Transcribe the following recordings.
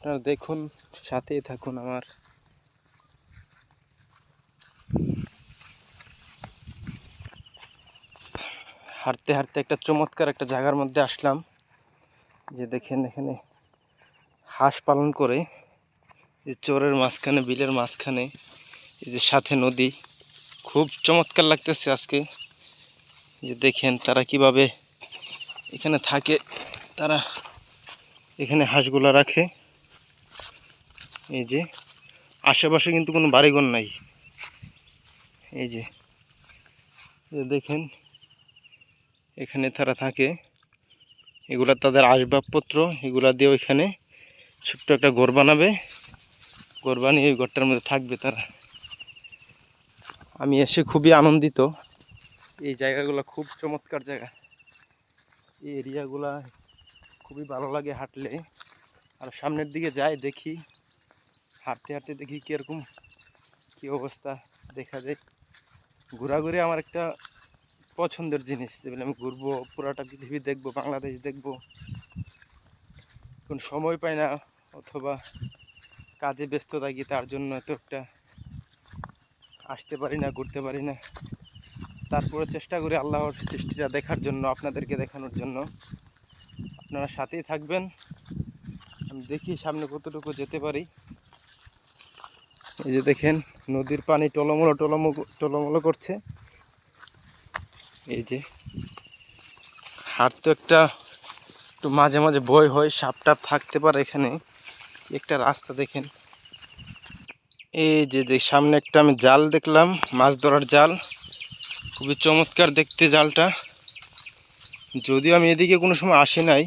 আপনারা দেখুন, সাথেই থাকুন আমার। হাঁটতে হাঁটতে একটা চমৎকার একটা জায়গার মধ্যে আসলাম, যে দেখেন এখানে হাঁস পালন করে, যে চরের মাঝখানে, বিলের মাঝখানে, এই যে সাথে নদী, খুব চমৎকার লাগতেছে আজকে। যে দেখেন তারা কিভাবে এখানে থাকে, তারা এখানে হাঁসগুলা রাখে। এই যে আশেপাশে কিন্তু কোনো বাড়িঘর নাই। এই যে দেখেন এখানে তারা থাকে, এগুলা তাদের আসবাবপত্র, এগুলা দিয়ে ওইখানে ছোট্ট একটা ঘর বানাবে, ঘর বানিয়ে ওই ঘরটার মধ্যে থাকবে তারা। আমি এসে খুবই আনন্দিত। এই জায়গাগুলো খুব চমৎকার জায়গা, এই এরিয়াগুলা খুবই ভালো লাগে হাঁটলে। আর সামনের দিকে যাই, দেখি হাঁটতে হাঁটতে দেখি কীরকম কী অবস্থা দেখা যায়। ঘোরাঘুরি আমার একটা পছন্দের জিনিস, যেগুলো আমি ঘুরবো, পুরাটা পৃথিবী দেখবো, বাংলাদেশ দেখবো, কোন সময় পাই না, অথবা কাজে ব্যস্ত থাকি, তার জন্য এত একটা আসতে পারি না, ঘুরতে পারি না। তারপরে চেষ্টা করি আল্লাহর সৃষ্টিটা দেখার জন্য, আপনাদেরকে দেখানোর জন্য। আপনারা সাথেই থাকবেন, আমি দেখি সামনে কতটুকু যেতে পারি। এই যে দেখেন নদীর পানি টলমলো করছে। এই যে হাঁটতে একটু মাঝে মাঝে ভয় হয়, সাপ টাপ থাকতে পারে এখানে। একটা রাস্তা দেখেন, এই যে সামনে একটা আমি জাল দেখলাম, মাছ ধরার জাল, খুবই চমৎকার দেখতে জালটা। যদিও আমি এদিকে কোনো সময় আসি নাই,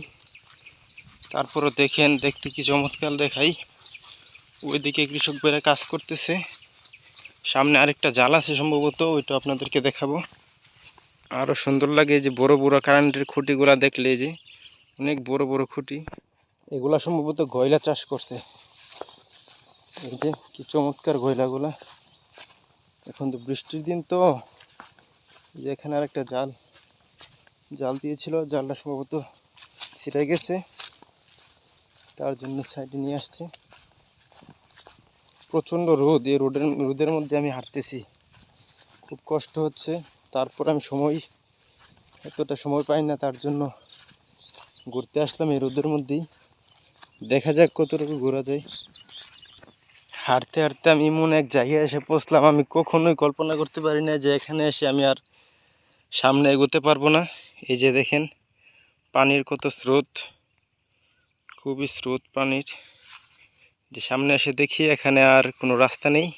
তারপরে দেখেন দেখতে কি চমৎকার দেখাই। ওইদিকে কৃষক ভাইরা কাজ করতেছে, সামনে আরেকটা জাল আছে সম্ভবত, ওইটা আপনাদেরকে দেখাবো। আরও সুন্দর লাগে যে বড় বড় কারেন্টের খুঁটিগুলা দেখলে, যে অনেক বড় বড় খুঁটি, এগুলা সম্ভবত গয়লা চাষ করছে। এই যে কি চমৎকার গয়লাগুলা। এখন তো বৃষ্টির দিন, তো যে এখানে আরেকটা জাল দিয়েছিল, জালটা সম্ভবত ছিঁড়ে গেছে, তার জন্য সাইডে নিয়ে আসছে। প্রচণ্ড রোদ, এই রোদের মধ্যে আমি হাঁটতেছি, খুব কষ্ট হচ্ছে। তারপর আমি এতটা সময় পাই না, তার জন্য ঘুরতে আসলাম এই রোদের মধ্যেই। দেখা যাক কতটুকু ঘোরা যায়। হাঁটতে হাঁটতে আমি এমন এক জায়গায় এসে পৌঁছলাম, আমি কখনোই কল্পনা করতে পারি না যে এখানে এসে আমি আর সামনে এগোতে পারবো না। এই যে দেখেন পানির কত স্রোত, খুবই স্রোত পানির। যে সামনে এসে দেখি এখানে আর কোনো রাস্তা নেই।